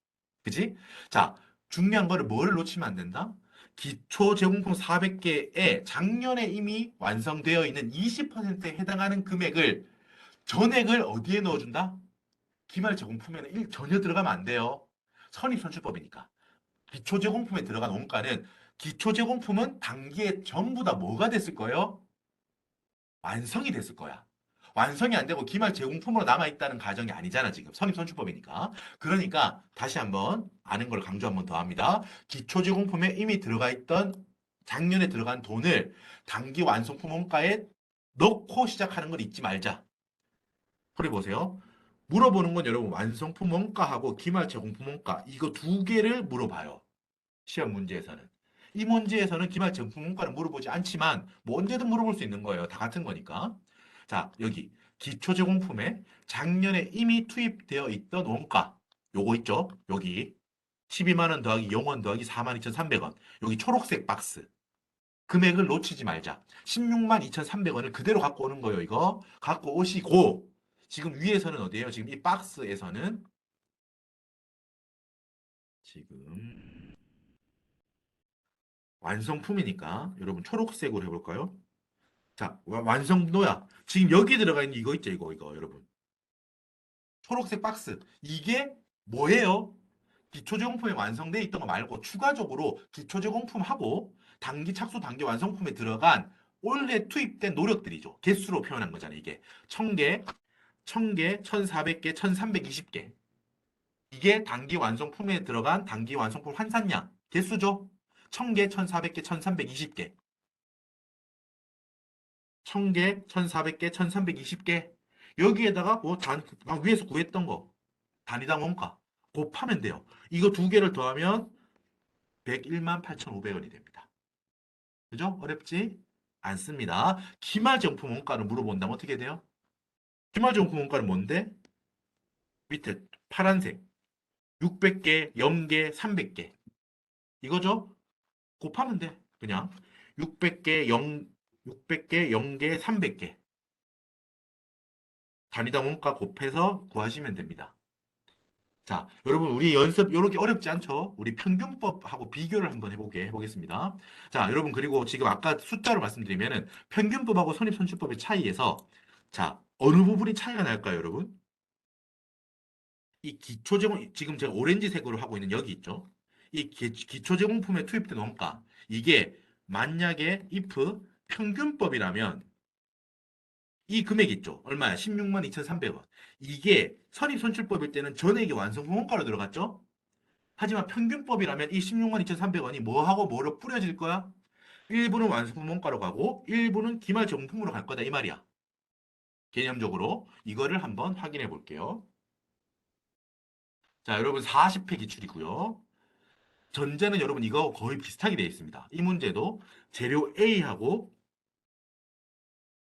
A: 그지? 자, 중요한 거를 뭐를 놓치면 안 된다? 기초 제공품 400개에 작년에 이미 완성되어 있는 20%에 해당하는 금액을 전액을 어디에 넣어준다? 기말 제공품에는 전혀 들어가면 안 돼요. 선입선출법이니까. 기초 제공품에 들어간 원가는 기초 제공품은 단기에 전부 다 뭐가 됐을 거예요? 완성이 됐을 거야. 완성이 안 되고 기말 제공품으로 남아있다는 가정이 아니잖아, 지금. 선입선출법이니까. 그러니까 다시 한번 아는 걸 강조 한번 더 합니다. 기초제공품에 이미 들어가 있던 작년에 들어간 돈을 단기 완성품 원가에 넣고 시작하는 걸 잊지 말자. 그래 보세요. 물어보는 건 여러분 완성품 원가하고 기말 제공품 원가 이거 두 개를 물어봐요. 시험 문제에서는. 이 문제에서는 기말 제공품 원가를 물어보지 않지만 뭐 언제든 물어볼 수 있는 거예요. 다 같은 거니까. 자, 여기 기초 제공품에 작년에 이미 투입되어 있던 원가 요거 있죠? 여기 12만 원 더하기 0원 더하기 42,300원. 여기 초록색 박스. 금액을 놓치지 말자. 16만 2,300원을 그대로 갖고 오는 거예요, 이거. 갖고 오시고, 지금 위에서는 어디예요? 지금 이 박스에서는 지금 완성품이니까 여러분 초록색으로 해볼까요? 자, 완성도야. 지금 여기 들어가 있는 이거 있죠, 이거, 여러분. 초록색 박스. 이게 뭐예요? 기초제공품에 완성돼 있던 거 말고 추가적으로 기초제공품하고 단기 착수 단기 완성품에 들어간 올해 투입된 노력들이죠. 개수로 표현한 거잖아요. 이게 1000개, 1000개, 1400개, 1320개. 이게 단기 완성품에 들어간 단기 완성품 환산량 개수죠. 1000개, 1400개, 1320개. 1000개, 1400개, 1320개. 여기에다가 위에서 구했던 거 단위당 원가 곱하면 돼요. 이거 두 개를 더하면 101만 8,500원이 됩니다. 그죠? 어렵지? 않습니다. 기말정품 원가를 물어본다면 어떻게 돼요? 기말정품 원가는 뭔데? 밑에 파란색 600개, 0개, 300개 이거죠? 곱하면 돼. 그냥 600개, 600개, 0개, 300개 단위당 원가 곱해서 구하시면 됩니다. 자, 여러분 우리 연습 이렇게 어렵지 않죠? 우리 평균법하고 비교를 한번 해보겠습니다. 자, 여러분 그리고 지금 아까 숫자로 말씀드리면은 평균법하고 선입선출법의 차이에서 자, 어느 부분이 차이가 날까요, 여러분? 이 기초제공 지금 제가 오렌지색으로 하고 있는 여기 있죠? 이 기초제공품에 투입된 원가 이게 만약에 if 평균법이라면 이 금액 있죠? 얼마야? 16만 2,300원. 이게 선입선출법일 때는 전액이 완성품 원가로 들어갔죠? 하지만 평균법이라면 이 16만 2,300원이 뭐하고 뭐로 뿌려질 거야? 일부는 완성품 원가로 가고 일부는 기말 정품으로 갈 거다 이 말이야. 개념적으로 이거를 한번 확인해 볼게요. 자, 여러분 40회 기출이고요. 전제는 여러분 이거 거의 비슷하게 되어 있습니다. 이 문제도 재료 A하고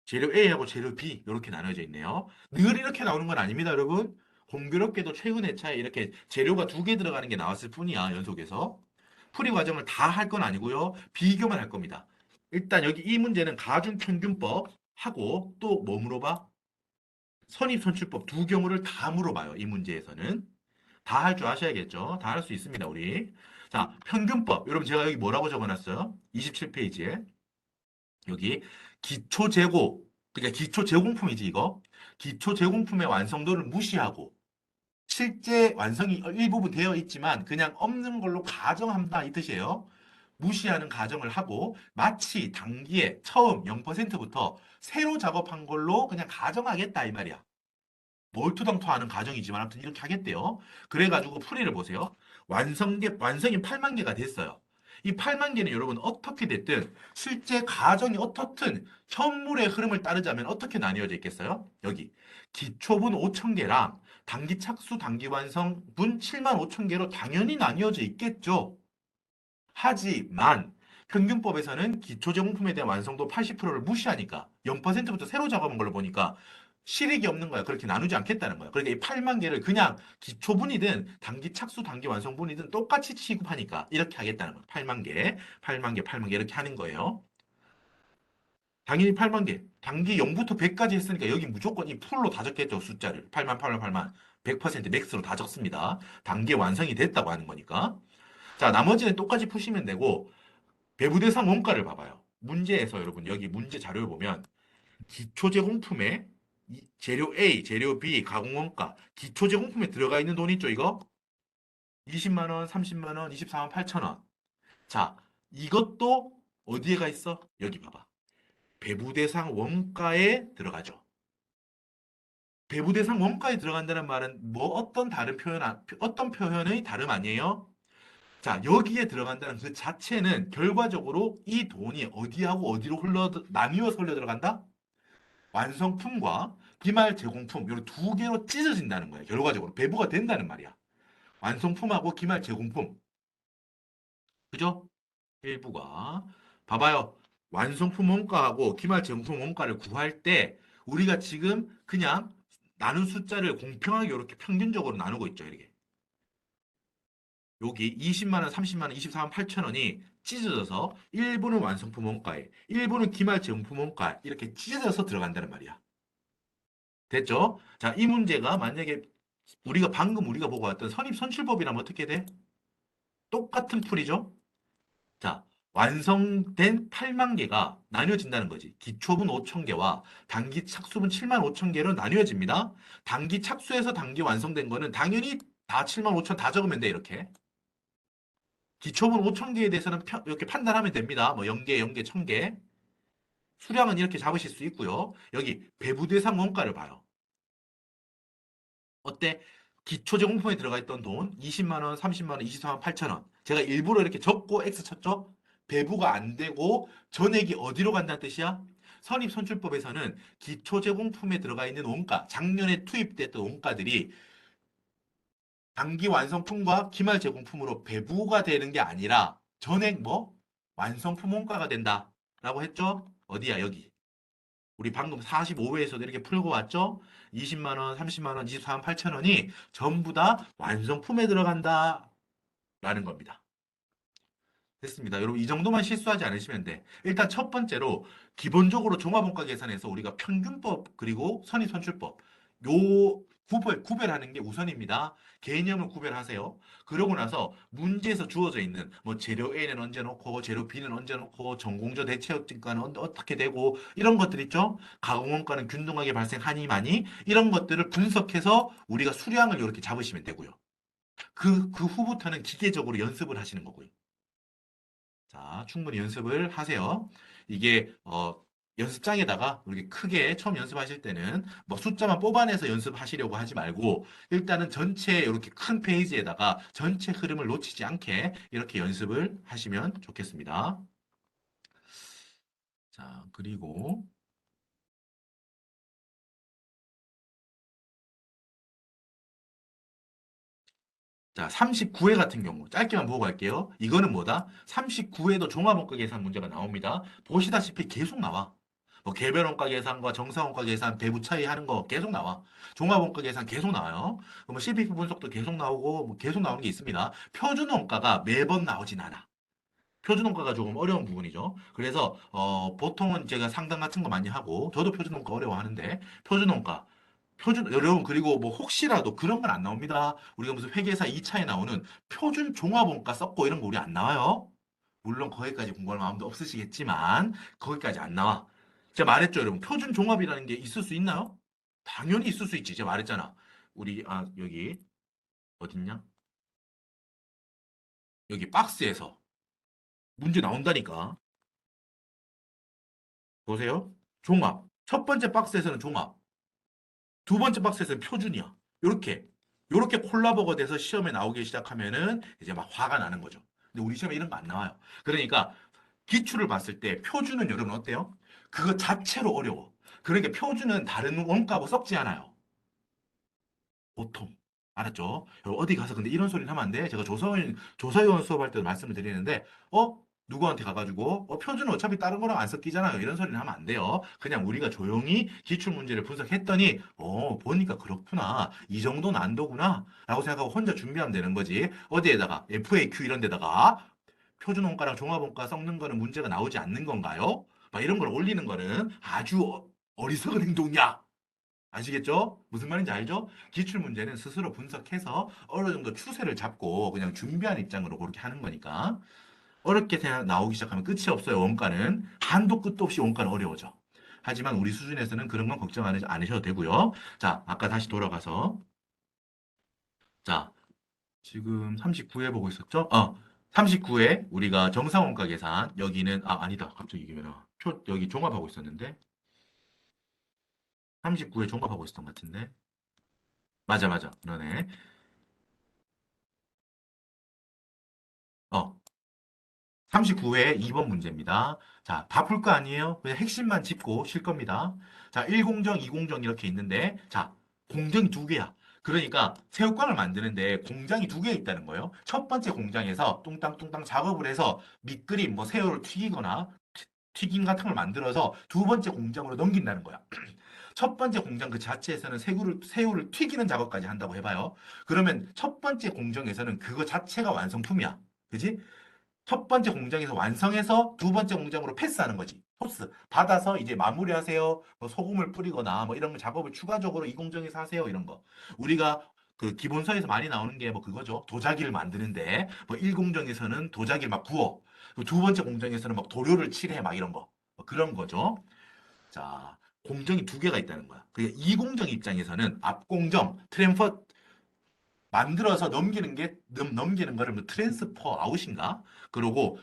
A: 재료 B 이렇게 나눠져 있네요. 늘 이렇게 나오는 건 아닙니다, 여러분. 공교롭게도 최근 회차에 이렇게 재료가 두 개 들어가는 게 나왔을 뿐이야, 연속해서. 풀이 과정을 다 할 건 아니고요. 비교만 할 겁니다. 일단 여기 이 문제는 가중평균법 하고 또 뭐 물어봐? 선입선출법 두 경우를 다 물어봐요. 이 문제에서는. 다 할 줄 아셔야겠죠? 다 할 수 있습니다, 우리. 자, 평균법. 여러분 제가 여기 뭐라고 적어놨어요? 27페이지에. 여기 기초재고, 그러니까 기초제공품이지 이거. 기초제공품의 완성도를 무시하고 실제 완성이 일부분 되어 있지만 그냥 없는 걸로 가정한다 이 뜻이에요. 무시하는 가정을 하고 마치 단기에 처음 0%부터 새로 작업한 걸로 그냥 가정하겠다 이 말이야. 몰투당토하는 가정이지만 아무튼 이렇게 하겠대요. 그래가지고 풀이를 보세요. 완성이 8만 개가 됐어요. 이 8만 개는 여러분 어떻게 됐든 실제 가정이 어떻든 현물의 흐름을 따르자면 어떻게 나뉘어져 있겠어요? 여기 기초분 5천 개랑 단기 착수 단기 완성분 7만 5천 개로 당연히 나뉘어져 있겠죠. 하지만 평균법에서는 기초제공품에 대한 완성도 80%를 무시하니까 0%부터 새로 작업한 걸로 보니까 실익이 없는 거야. 그렇게 나누지 않겠다는 거야. 그러니까 이 8만 개를 그냥 기초분이든 단기 착수 단기 완성분이든 똑같이 취급하니까 이렇게 하겠다는 거야. 8만 개, 8만 개, 8만 개 이렇게 하는 거예요. 당연히 8만 개. 단기 0부터 100까지 했으니까 여기 무조건 이 풀로 다 적겠죠. 숫자를. 8만, 8만, 8만. 100% 맥스로 다 적습니다. 단계 완성이 됐다고 하는 거니까. 자, 나머지는 똑같이 푸시면 되고 배부대상 원가를 봐봐요. 문제에서 여러분 여기 문제 자료를 보면 기초제공품에 재료 A, 재료 B, 가공원가, 기초제공품에 들어가 있는 돈 있죠, 이거? 20만 원, 30만 원, 24만 8천 원. 자, 이것도 어디에 가 있어? 여기 봐봐. 배부대상 원가에 들어가죠. 배부 대상 원가에 들어간다는 말은 뭐 어떤 표현의 다름 아니에요? 자, 여기에 들어간다는 그 자체는 결과적으로 이 돈이 어디하고 어디로 나뉘어서 흘러 들어간다? 완성품과 기말 제공품, 요 두 개로 찢어진다는 거예요. 결과적으로 배부가 된다는 말이야. 완성품하고 기말 제공품. 그죠? 일부가. 봐봐요. 완성품 원가하고 기말 제공품 원가를 구할 때 우리가 지금 그냥 나눈 숫자를 공평하게 이렇게 평균적으로 나누고 있죠. 이렇게. 여기 20만 원, 30만 원, 24만 8천 원이 찢어져서 일부는 완성품 원가에, 일부는 기말 제공품 원가 이렇게 찢어져서 들어간다는 말이야. 됐죠? 자, 이 문제가 만약에 우리가 보고 왔던 선입선출법이라면 어떻게 돼? 똑같은 풀이죠? 자, 완성된 8만 개가 나뉘어진다는 거지. 기초분 5천 개와 단기 착수분 7만 5천 개로 나뉘어집니다. 단기 착수에서 단기 완성된 거는 당연히 다 7만 5천 다 적으면 돼, 이렇게. 기초분 5천 개에 대해서는 이렇게 판단하면 됩니다. 뭐 0개, 0개, 1000개. 수량은 이렇게 잡으실 수 있고요. 여기 배부대상 원가를 봐요. 어때? 기초제공품에 들어가 있던 돈 20만 원, 30만 원, 24만 8천 원. 제가 일부러 이렇게 적고 X 쳤죠? 배부가 안 되고 전액이 어디로 간다는 뜻이야? 선입선출법에서는 기초제공품에 들어가 있는 원가, 작년에 투입됐던 원가들이 단기 완성품과 기말 제공품으로 배부가 되는 게 아니라 전액 뭐? 완성품 원가가 된다. 라고 했죠? 어디야, 여기. 우리 방금 45회에서도 이렇게 풀고 왔죠? 20만 원, 30만 원, 24만 8천 원이 전부 다 완성품에 들어간다. 라는 겁니다. 됐습니다. 여러분, 이 정도만 실수하지 않으시면 돼. 일단 첫 번째로, 기본적으로 종합원가 계산에서 우리가 평균법, 그리고 선입선출법, 요 구별하는 게 우선입니다. 개념을 구별하세요. 그러고 나서 문제에서 주어져 있는 뭐 재료 A는 언제 넣고 재료 B는 언제 넣고 전공조 대체효과는 어떻게 되고 이런 것들 있죠. 가공원가는 균등하게 발생하니 많이 이런 것들을 분석해서 우리가 수량을 이렇게 잡으시면 되고요. 그 후부터는 기계적으로 연습을 하시는 거고요. 자, 충분히 연습을 하세요. 이게 연습장에다가 이렇게 크게 처음 연습하실 때는 뭐 숫자만 뽑아내서 연습하시려고 하지 말고 일단은 전체 이렇게 큰 페이지에다가 전체 흐름을 놓치지 않게 이렇게 연습을 하시면 좋겠습니다. 자, 그리고 자, 39회 같은 경우 짧게만 보고 갈게요. 이거는 뭐다? 39회도 종합원가 계산 문제가 나옵니다. 보시다시피 계속 나와. 뭐 개별원가 계산과 정사원가 계산, 배부 차이 하는 거 계속 나와. 종합원가 계산 계속 나와요. 뭐 CPP 분석도 계속 나오고 뭐 계속 나오는 게 있습니다. 표준원가가 매번 나오진 않아. 표준원가가 조금 어려운 부분이죠. 그래서 보통은 제가 상담 같은 거 많이 하고 저도 표준원가 어려워하는데 여러분, 그리고 뭐 혹시라도 그런 건 안 나옵니다. 우리가 무슨 회계사 2차에 나오는 표준 종합원가 썼고 이런 거 우리 안 나와요. 물론 거기까지 공부할 마음도 없으시겠지만 거기까지 안 나와. 제가 말했죠, 여러분. 표준 종합이라는 게 있을 수 있나요? 당연히 있을 수 있지. 제가 말했잖아. 여기 어딨냐? 여기 박스에서 문제 나온다니까. 보세요. 종합. 첫 번째 박스에서는 종합. 두 번째 박스에서는 표준이야. 요렇게 콜라보가 돼서 시험에 나오기 시작하면은 이제 막 화가 나는 거죠. 근데 우리 시험에 이런 거 안 나와요. 그러니까 기출을 봤을 때 표준은 여러분 어때요? 그거 자체로 어려워. 그러니까 표준은 다른 원가하고 썩지 않아요. 보통. 알았죠? 여러분 어디 가서 근데 이런 소리는 하면 안 돼. 제가 조사위원 수업할 때도 말씀을 드리는데, 누구한테 가가지고, 표준은 어차피 다른 거랑 안 섞이잖아요. 이런 소리는 하면 안 돼요. 그냥 우리가 조용히 기출 문제를 분석했더니, 보니까 그렇구나. 이 정도 난도구나. 라고 생각하고 혼자 준비하면 되는 거지. 어디에다가, FAQ 이런 데다가, 표준 원가랑 종합 원가 섞는 거는 문제가 나오지 않는 건가요? 막 이런 걸 올리는 거는 아주 어리석은 행동이야. 아시겠죠? 무슨 말인지 알죠? 기출 문제는 스스로 분석해서 어느 정도 추세를 잡고 그냥 준비한 입장으로 그렇게 하는 거니까 어렵게 나오기 시작하면 끝이 없어요. 원가는 한도 끝도 없이 원가는 어려워져. 하지만 우리 수준에서는 그런 건 걱정 안 하셔도 되고요. 자, 아까 다시 돌아가서 자, 지금 39회 보고 있었죠? 39회 우리가 정상원가 계산 여기는 아니다. 갑자기 이게 왜 나와? 여기 종합하고 있었는데 39회 종합하고 있었던 것 같은데. 맞아, 맞아. 그러네. 어, 39회 2번 문제입니다. 자, 다 풀 거 아니에요? 그냥 핵심만 짚고 쉴 겁니다. 자, 1공정, 2공정 이렇게 있는데, 자, 공정이 두 개야. 그러니까 새우깡을 만드는데 공장이 두 개 있다는 거예요. 첫 번째 공장에서 뚱땅뚱땅 작업을 해서 밑그림, 뭐 새우를 튀기거나 튀김 같은 걸 만들어서 두 번째 공장으로 넘긴다는 거야. 첫 번째 공장 그 자체에서는 새우를 튀기는 작업까지 한다고 해봐요. 그러면 첫 번째 공정에서는 그거 자체가 완성품이야. 그지? 첫 번째 공장에서 완성해서 두 번째 공장으로 패스하는 거지. 토스. 받아서 이제 마무리하세요. 뭐 소금을 뿌리거나 뭐 이런 작업을 추가적으로 이 공정에서 하세요. 이런 거. 우리가 그 기본서에서 많이 나오는 게 뭐 그거죠. 도자기를 만드는데 뭐 1공정에서는 도자기를 막 구워. 두 번째 공정에서는 막 도료를 칠해. 막 이런 거. 뭐 그런 거죠. 자, 공정이 두 개가 있다는 거야. 그게 2공정 입장에서는 앞공정, 트랜스퍼 만들어서 넘기는 거를 뭐 트랜스퍼 아웃인가? 그러고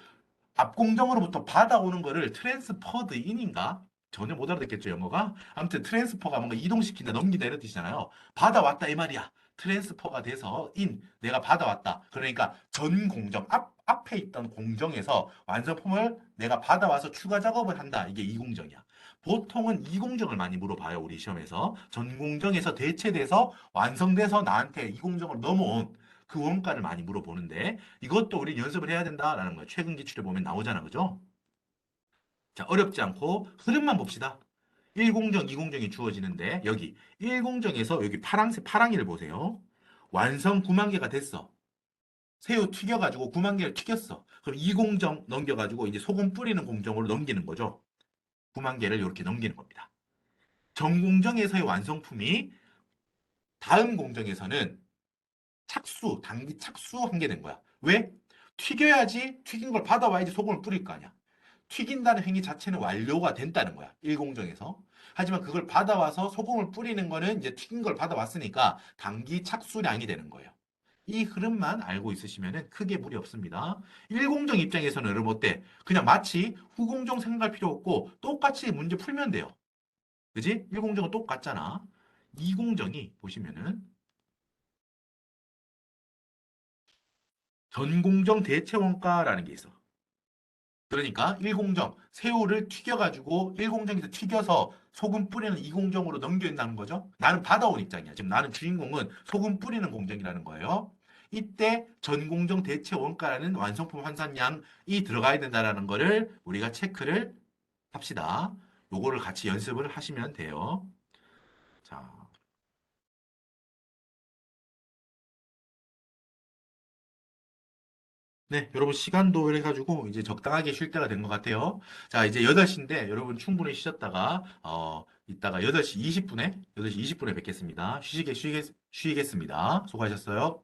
A: 앞공정으로부터 받아오는 거를 트랜스퍼드 인인가? 전혀 못 알아듣겠죠, 영어가? 아무튼 트랜스퍼가 뭔가 이동시킨다, 넘긴다 이런 뜻이잖아요. 받아왔다 이 말이야. 트랜스퍼가 돼서 내가 받아왔다. 그러니까 전 공정, 앞에 있던 공정에서 완성품을 내가 받아와서 추가 작업을 한다. 이게 이공정이야. 보통은 이공정을 많이 물어봐요, 우리 시험에서. 전 공정에서 대체돼서 완성돼서 나한테 이공정으로 넘어온 그 원가를 많이 물어보는데 이것도 우리 연습을 해야 된다라는 거예요. 최근 기출에 보면 나오잖아. 그죠? 자, 어렵지 않고 흐름만 봅시다. 1공정, 2공정이 주어지는데 여기 1공정에서 여기 파랑색 파랑이를 보세요. 완성 9만 개가 됐어. 새우 튀겨가지고 9만 개를 튀겼어. 그럼 2공정 넘겨가지고 이제 소금 뿌리는 공정으로 넘기는 거죠. 9만 개를 이렇게 넘기는 겁니다. 전공정에서의 완성품이 다음 공정에서는 단기 착수한 게 된 거야. 왜? 튀겨야지 튀긴 걸 받아와야지 소금을 뿌릴 거 아니야. 튀긴다는 행위 자체는 완료가 된다는 거야. 1공정에서. 하지만 그걸 받아와서 소금을 뿌리는 거는 이제 튀긴 걸 받아왔으니까 단기 착수량이 되는 거예요. 이 흐름만 알고 있으시면 크게 무리 없습니다. 1공정 입장에서는 여러분 어때? 그냥 마치 후공정 생각할 필요 없고 똑같이 문제 풀면 돼요. 그지? 1공정은 똑같잖아. 2공정이 보시면은 전공정 대체원가라는 게 있어. 그러니까 1공정, 새우를 튀겨가지고 1공정에서 튀겨서 소금 뿌리는 2공정으로 넘겨진다는 거죠. 나는 받아온 입장이야. 지금 나는 주인공은 소금 뿌리는 공정이라는 거예요. 이때 전공정 대체 원가라는 완성품 환산량이 들어가야 된다는 거를 우리가 체크를 합시다. 요거를 같이 연습을 하시면 돼요. 자, 네, 여러분 시간도 해가지고 이제 적당하게 쉴 때가 된 것 같아요. 자, 이제 8시인데 여러분 충분히 쉬셨다가 이따가 8시 20분에 뵙겠습니다. 쉬시겠습니다. 수고하셨어요.